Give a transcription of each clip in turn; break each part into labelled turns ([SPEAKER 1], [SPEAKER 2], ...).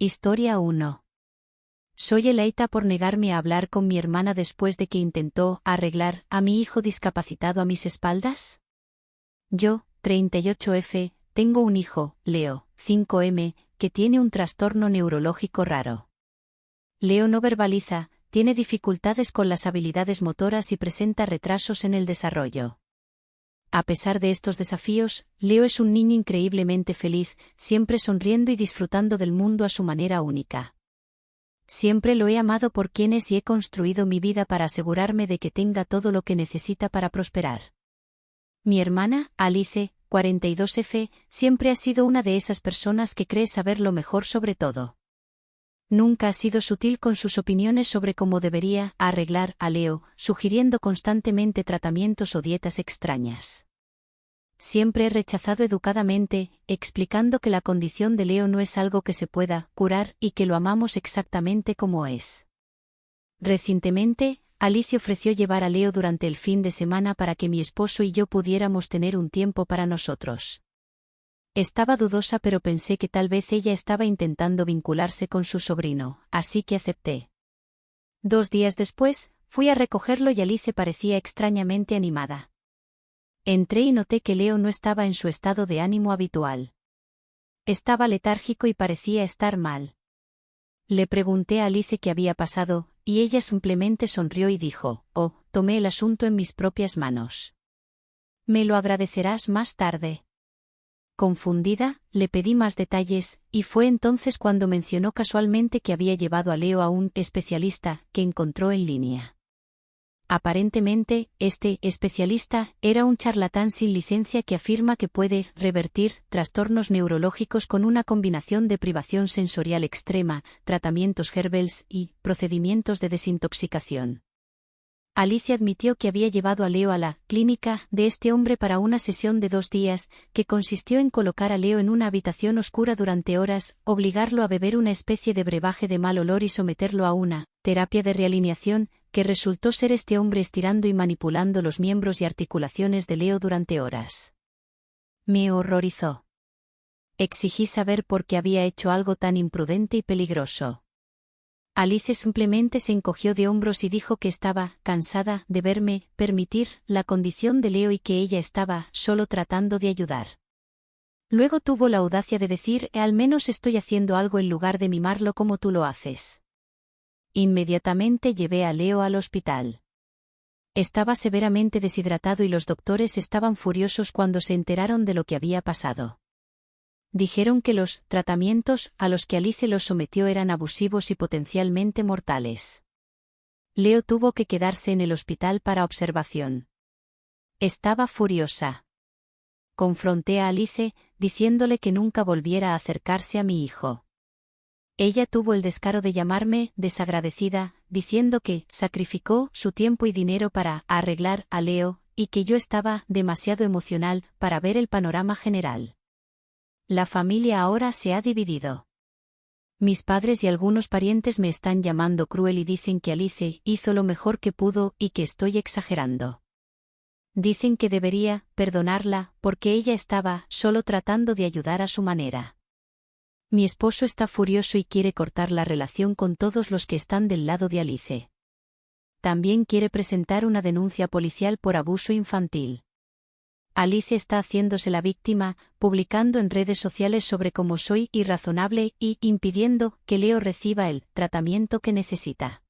[SPEAKER 1] Historia 1. Soy eleita por negarme a hablar con mi hermana después de que intentó arreglar a mi hijo discapacitado a mis espaldas. Yo, 38F, tengo un hijo, Leo, 5M, que tiene un trastorno neurológico raro. Leo no verbaliza, tiene dificultades con las habilidades motoras y presenta retrasos en el desarrollo. A pesar de estos desafíos, Leo es un niño increíblemente feliz, siempre sonriendo y disfrutando del mundo a su manera única. Siempre lo he amado por quien es y he construido mi vida para asegurarme de que tenga todo lo que necesita para prosperar. Mi hermana, Alice, 42F, siempre ha sido una de esas personas que cree saber lo mejor sobre todo. Nunca ha sido sutil con sus opiniones sobre cómo debería arreglar a Leo, sugiriendo constantemente tratamientos o dietas extrañas. Siempre he rechazado educadamente, explicando que la condición de Leo no es algo que se pueda curar y que lo amamos exactamente como es. Recientemente, Alicia ofreció llevar a Leo durante el fin de semana para que mi esposo y yo pudiéramos tener un tiempo para nosotros. Estaba dudosa, pero pensé que tal vez ella estaba intentando vincularse con su sobrino, así que acepté. 2 días después, fui a recogerlo y Alice parecía extrañamente animada. Entré y noté que Leo no estaba en su estado de ánimo habitual. Estaba letárgico y parecía estar mal. Le pregunté a Alice qué había pasado, y ella simplemente sonrió y dijo: «Oh, tomé el asunto en mis propias manos. Me lo agradecerás más tarde». Confundida, le pedí más detalles, y fue entonces cuando mencionó casualmente que había llevado a Leo a un especialista que encontró en línea. Aparentemente, este especialista era un charlatán sin licencia que afirma que puede revertir trastornos neurológicos con una combinación de privación sensorial extrema, tratamientos herbals y procedimientos de desintoxicación. Alicia admitió que había llevado a Leo a la clínica de este hombre para una sesión de 2 días, que consistió en colocar a Leo en una habitación oscura durante horas, obligarlo a beber una especie de brebaje de mal olor y someterlo a una terapia de realineación, que resultó ser este hombre estirando y manipulando los miembros y articulaciones de Leo durante horas. Me horrorizó. Exigí saber por qué había hecho algo tan imprudente y peligroso. Alice simplemente se encogió de hombros y dijo que estaba cansada de verme permitir la condición de Leo y que ella estaba solo tratando de ayudar. Luego tuvo la audacia de decir: «Al menos estoy haciendo algo en lugar de mimarlo como tú lo haces». Inmediatamente llevé a Leo al hospital. Estaba severamente deshidratado y los doctores estaban furiosos cuando se enteraron de lo que había pasado. Dijeron que los tratamientos a los que Alice los sometió eran abusivos y potencialmente mortales. Leo tuvo que quedarse en el hospital para observación. Estaba furiosa. Confronté a Alice, diciéndole que nunca volviera a acercarse a mi hijo. Ella tuvo el descaro de llamarme desagradecida, diciendo que sacrificó su tiempo y dinero para arreglar a Leo, y que yo estaba demasiado emocional para ver el panorama general. La familia ahora se ha dividido. Mis padres y algunos parientes me están llamando cruel y dicen que Alice hizo lo mejor que pudo y que estoy exagerando. Dicen que debería perdonarla porque ella estaba solo tratando de ayudar a su manera. Mi esposo está furioso y quiere cortar la relación con todos los que están del lado de Alice. También quiere presentar una denuncia policial por abuso infantil. Alice está haciéndose la víctima, publicando en redes sociales sobre cómo soy irrazonable y impidiendo que Leo reciba el tratamiento que necesita.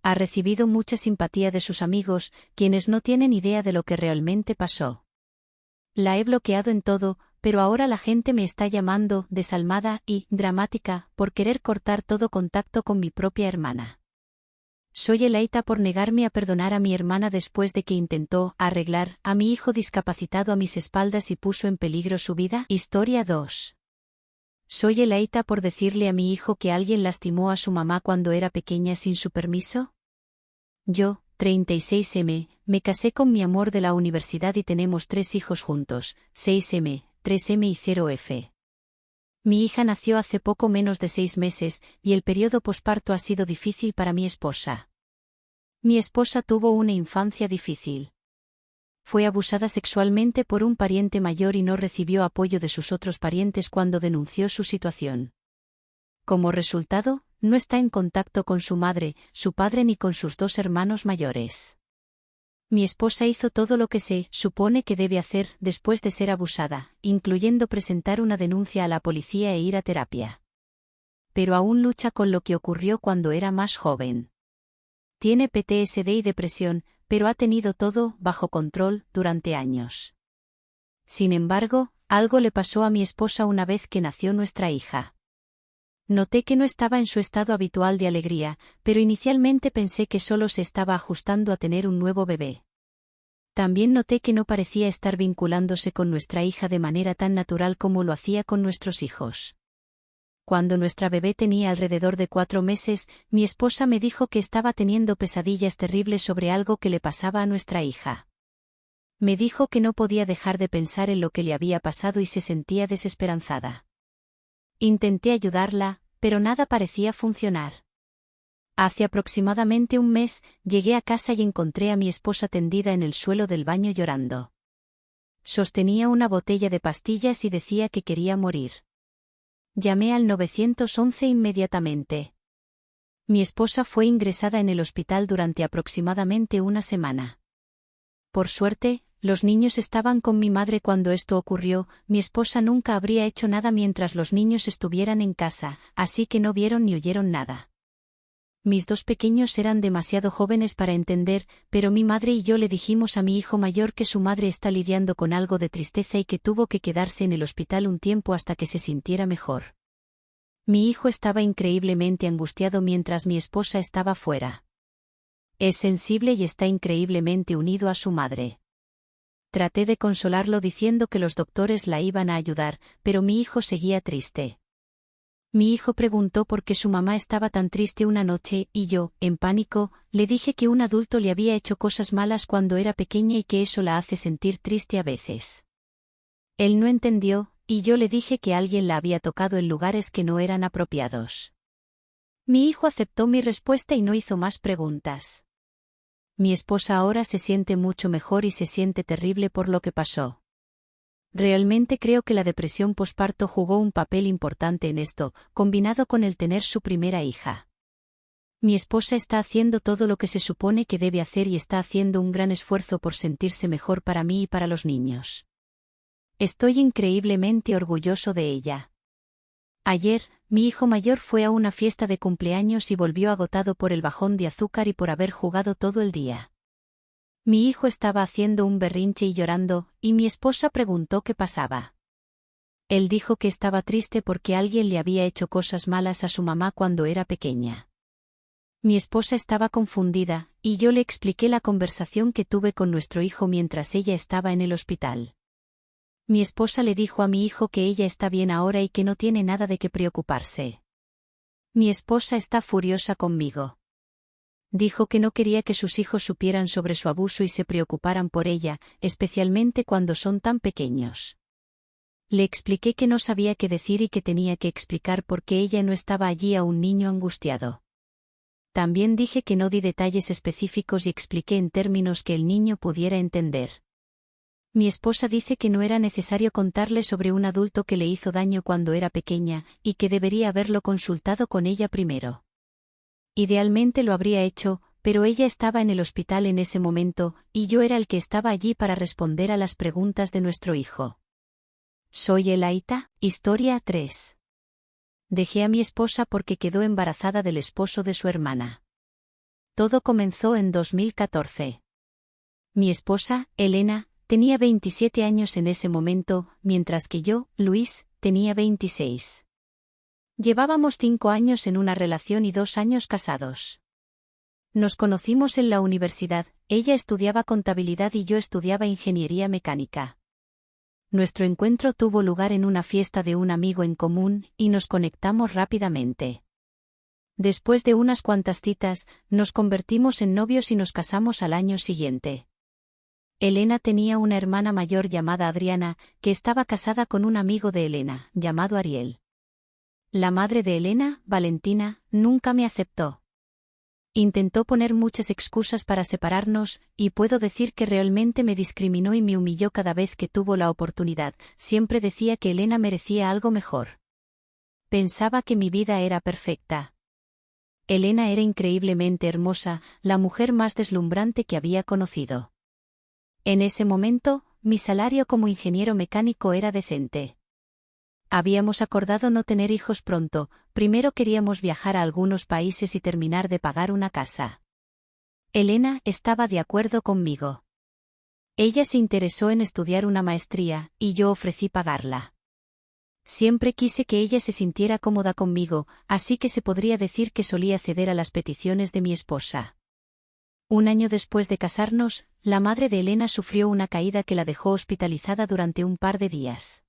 [SPEAKER 1] Ha recibido mucha simpatía de sus amigos, quienes no tienen idea de lo que realmente pasó. La he bloqueado en todo, pero ahora la gente me está llamando desalmada y dramática por querer cortar todo contacto con mi propia hermana. Soy eleita por negarme a perdonar a mi hermana después de que intentó arreglar a mi hijo discapacitado a mis espaldas y puso en peligro su vida. Historia 2. Soy eleita por decirle a mi hijo que alguien lastimó a su mamá cuando era pequeña sin su permiso. Yo, 36M, me casé con mi amor de la universidad y tenemos 3 hijos juntos, 6M, 3M y 0F. Mi hija nació hace poco menos de 6 meses, y el periodo posparto ha sido difícil para mi esposa. Mi esposa tuvo una infancia difícil. Fue abusada sexualmente por un pariente mayor y no recibió apoyo de sus otros parientes cuando denunció su situación. Como resultado, no está en contacto con su madre, su padre ni con sus dos hermanos mayores. Mi esposa hizo todo lo que se supone que debe hacer después de ser abusada, incluyendo presentar una denuncia a la policía e ir a terapia. Pero aún lucha con lo que ocurrió cuando era más joven. Tiene PTSD y depresión, pero ha tenido todo bajo control durante años. Sin embargo, algo le pasó a mi esposa una vez que nació nuestra hija. Noté que no estaba en su estado habitual de alegría, pero inicialmente pensé que solo se estaba ajustando a tener un nuevo bebé. También noté que no parecía estar vinculándose con nuestra hija de manera tan natural como lo hacía con nuestros hijos. Cuando nuestra bebé tenía alrededor de 4 meses, mi esposa me dijo que estaba teniendo pesadillas terribles sobre algo que le pasaba a nuestra hija. Me dijo que no podía dejar de pensar en lo que le había pasado y se sentía desesperanzada. Intenté ayudarla, pero nada parecía funcionar. Hace aproximadamente un mes, llegué a casa y encontré a mi esposa tendida en el suelo del baño llorando. Sostenía una botella de pastillas y decía que quería morir. Llamé al 911 inmediatamente. Mi esposa fue ingresada en el hospital durante aproximadamente una semana. Por suerte, los niños estaban con mi madre cuando esto ocurrió. Mi esposa nunca habría hecho nada mientras los niños estuvieran en casa, así que no vieron ni oyeron nada. Mis dos pequeños eran demasiado jóvenes para entender, pero mi madre y yo le dijimos a mi hijo mayor que su madre está lidiando con algo de tristeza y que tuvo que quedarse en el hospital un tiempo hasta que se sintiera mejor. Mi hijo estaba increíblemente angustiado mientras mi esposa estaba fuera. Es sensible y está increíblemente unido a su madre. Traté de consolarlo diciendo que los doctores la iban a ayudar, pero mi hijo seguía triste. Mi hijo preguntó por qué su mamá estaba tan triste una noche y yo, en pánico, le dije que un adulto le había hecho cosas malas cuando era pequeña y que eso la hace sentir triste a veces. Él no entendió, y yo le dije que alguien la había tocado en lugares que no eran apropiados. Mi hijo aceptó mi respuesta y no hizo más preguntas. Mi esposa ahora se siente mucho mejor y se siente terrible por lo que pasó. Realmente creo que la depresión posparto jugó un papel importante en esto, combinado con el tener su primera hija. Mi esposa está haciendo todo lo que se supone que debe hacer y está haciendo un gran esfuerzo por sentirse mejor para mí y para los niños. Estoy increíblemente orgulloso de ella. Ayer, mi hijo mayor fue a una fiesta de cumpleaños y volvió agotado por el bajón de azúcar y por haber jugado todo el día. Mi hijo estaba haciendo un berrinche y llorando, y mi esposa preguntó qué pasaba. Él dijo que estaba triste porque alguien le había hecho cosas malas a su mamá cuando era pequeña. Mi esposa estaba confundida, y yo le expliqué la conversación que tuve con nuestro hijo mientras ella estaba en el hospital. Mi esposa le dijo a mi hijo que ella está bien ahora y que no tiene nada de qué preocuparse. Mi esposa está furiosa conmigo. Dijo que no quería que sus hijos supieran sobre su abuso y se preocuparan por ella, especialmente cuando son tan pequeños. Le expliqué que no sabía qué decir y que tenía que explicar por qué ella no estaba allí a un niño angustiado. También dije que no di detalles específicos y expliqué en términos que el niño pudiera entender. Mi esposa dice que no era necesario contarle sobre un adulto que le hizo daño cuando era pequeña, y que debería haberlo consultado con ella primero. Idealmente lo habría hecho, pero ella estaba en el hospital en ese momento, y yo era el que estaba allí para responder a las preguntas de nuestro hijo. Soy Elaita, historia 3. Dejé a mi esposa porque quedó embarazada del esposo de su hermana. Todo comenzó en 2014. Mi esposa, Elena, tenía 27 años en ese momento, mientras que yo, Luis, tenía 26. Llevábamos 5 años en una relación y 2 años casados. Nos conocimos en la universidad, ella estudiaba contabilidad y yo estudiaba ingeniería mecánica. Nuestro encuentro tuvo lugar en una fiesta de un amigo en común, y nos conectamos rápidamente. Después de unas cuantas citas, nos convertimos en novios y nos casamos al año siguiente. Elena tenía una hermana mayor llamada Adriana, que estaba casada con un amigo de Elena, llamado Ariel. La madre de Elena, Valentina, nunca me aceptó. Intentó poner muchas excusas para separarnos, y puedo decir que realmente me discriminó y me humilló cada vez que tuvo la oportunidad. Siempre decía que Elena merecía algo mejor. Pensaba que mi vida era perfecta. Elena era increíblemente hermosa, la mujer más deslumbrante que había conocido. En ese momento, mi salario como ingeniero mecánico era decente. Habíamos acordado no tener hijos pronto, primero queríamos viajar a algunos países y terminar de pagar una casa. Elena estaba de acuerdo conmigo. Ella se interesó en estudiar una maestría, y yo ofrecí pagarla. Siempre quise que ella se sintiera cómoda conmigo, así que se podría decir que solía ceder a las peticiones de mi esposa. Un año después de casarnos, la madre de Elena sufrió una caída que la dejó hospitalizada durante un par de días.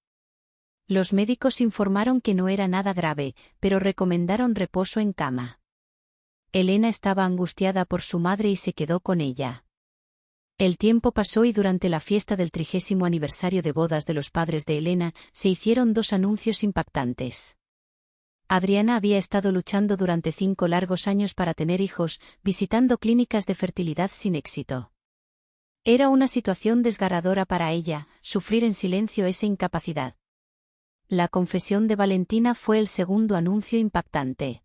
[SPEAKER 1] Los médicos informaron que no era nada grave, pero recomendaron reposo en cama. Elena estaba angustiada por su madre y se quedó con ella. El tiempo pasó y durante la fiesta del 30º aniversario de bodas de los padres de Elena, se hicieron dos anuncios impactantes. Adriana había estado luchando durante 5 largos años para tener hijos, visitando clínicas de fertilidad sin éxito. Era una situación desgarradora para ella, sufrir en silencio esa incapacidad. La confesión de Valentina fue el segundo anuncio impactante.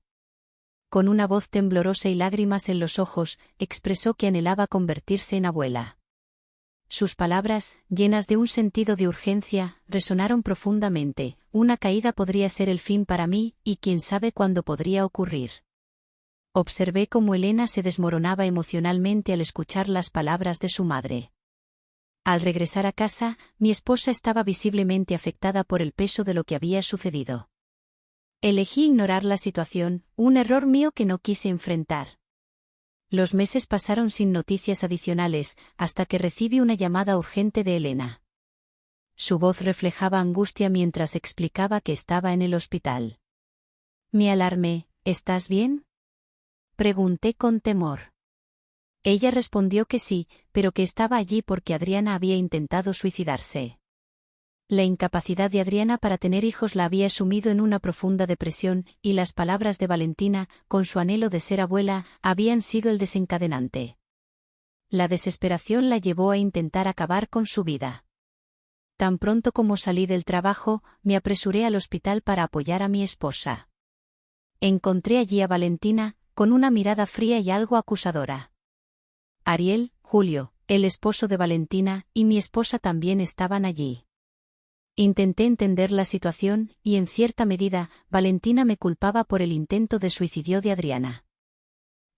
[SPEAKER 1] Con una voz temblorosa y lágrimas en los ojos, expresó que anhelaba convertirse en abuela. Sus palabras, llenas de un sentido de urgencia, resonaron profundamente. Una caída podría ser el fin para mí, y quién sabe cuándo podría ocurrir. Observé cómo Elena se desmoronaba emocionalmente al escuchar las palabras de su madre. Al regresar a casa, mi esposa estaba visiblemente afectada por el peso de lo que había sucedido. Elegí ignorar la situación, un error mío que no quise enfrentar. Los meses pasaron sin noticias adicionales, hasta que recibí una llamada urgente de Elena. Su voz reflejaba angustia mientras explicaba que estaba en el hospital. Me alarmé. ¿Estás bien?, pregunté con temor. Ella respondió que sí, pero que estaba allí porque Adriana había intentado suicidarse. La incapacidad de Adriana para tener hijos la había sumido en una profunda depresión, y las palabras de Valentina, con su anhelo de ser abuela, habían sido el desencadenante. La desesperación la llevó a intentar acabar con su vida. Tan pronto como salí del trabajo, me apresuré al hospital para apoyar a mi esposa. Encontré allí a Valentina, con una mirada fría y algo acusadora. Ariel, Julio, el esposo de Valentina, y mi esposa también estaban allí. Intenté entender la situación, y en cierta medida, Valentina me culpaba por el intento de suicidio de Adriana.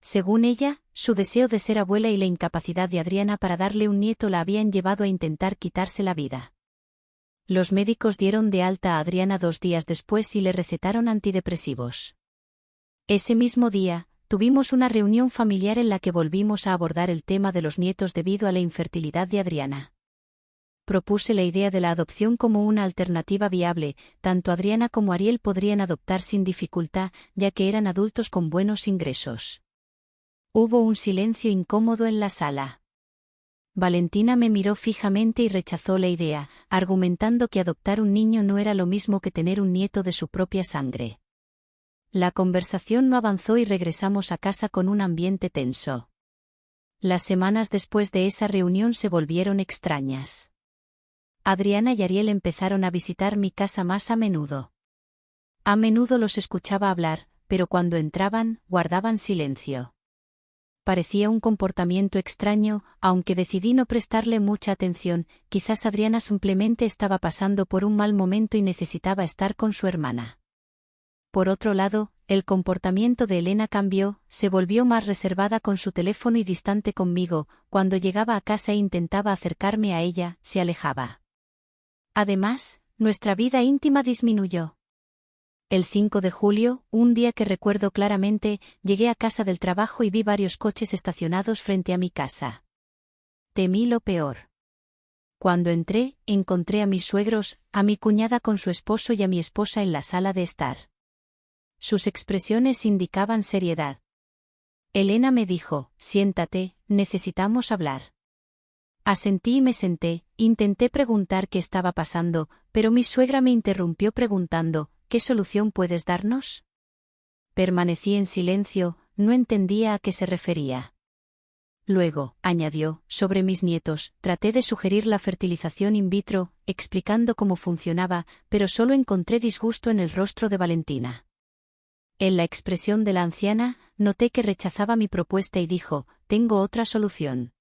[SPEAKER 1] Según ella, su deseo de ser abuela y la incapacidad de Adriana para darle un nieto la habían llevado a intentar quitarse la vida. Los médicos dieron de alta a Adriana 2 días después y le recetaron antidepresivos. Ese mismo día, tuvimos una reunión familiar en la que volvimos a abordar el tema de los nietos debido a la infertilidad de Adriana. Propuse la idea de la adopción como una alternativa viable. Tanto Adriana como Ariel podrían adoptar sin dificultad, ya que eran adultos con buenos ingresos. Hubo un silencio incómodo en la sala. Valentina me miró fijamente y rechazó la idea, argumentando que adoptar un niño no era lo mismo que tener un nieto de su propia sangre. La conversación no avanzó y regresamos a casa con un ambiente tenso. Las semanas después de esa reunión se volvieron extrañas. Adriana y Ariel empezaron a visitar mi casa más a menudo. A menudo los escuchaba hablar, pero cuando entraban, guardaban silencio. Parecía un comportamiento extraño, aunque decidí no prestarle mucha atención. Quizás Adriana simplemente estaba pasando por un mal momento y necesitaba estar con su hermana. Por otro lado, el comportamiento de Elena cambió, se volvió más reservada con su teléfono y distante conmigo. Cuando llegaba a casa e intentaba acercarme a ella, se alejaba. Además, nuestra vida íntima disminuyó. El 5 de julio, un día que recuerdo claramente, llegué a casa del trabajo y vi varios coches estacionados frente a mi casa. Temí lo peor. Cuando entré, encontré a mis suegros, a mi cuñada con su esposo y a mi esposa en la sala de estar. Sus expresiones indicaban seriedad. Elena me dijo: «Siéntate, necesitamos hablar». Asentí y me senté. Intenté preguntar qué estaba pasando, pero mi suegra me interrumpió preguntando: «¿Qué solución puedes darnos?». Permanecí en silencio, no entendía a qué se refería. Luego, añadió, sobre mis nietos, traté de sugerir la fertilización in vitro, explicando cómo funcionaba, pero solo encontré disgusto en el rostro de Valentina. En la expresión de la anciana, noté que rechazaba mi propuesta y dijo, tengo otra solución.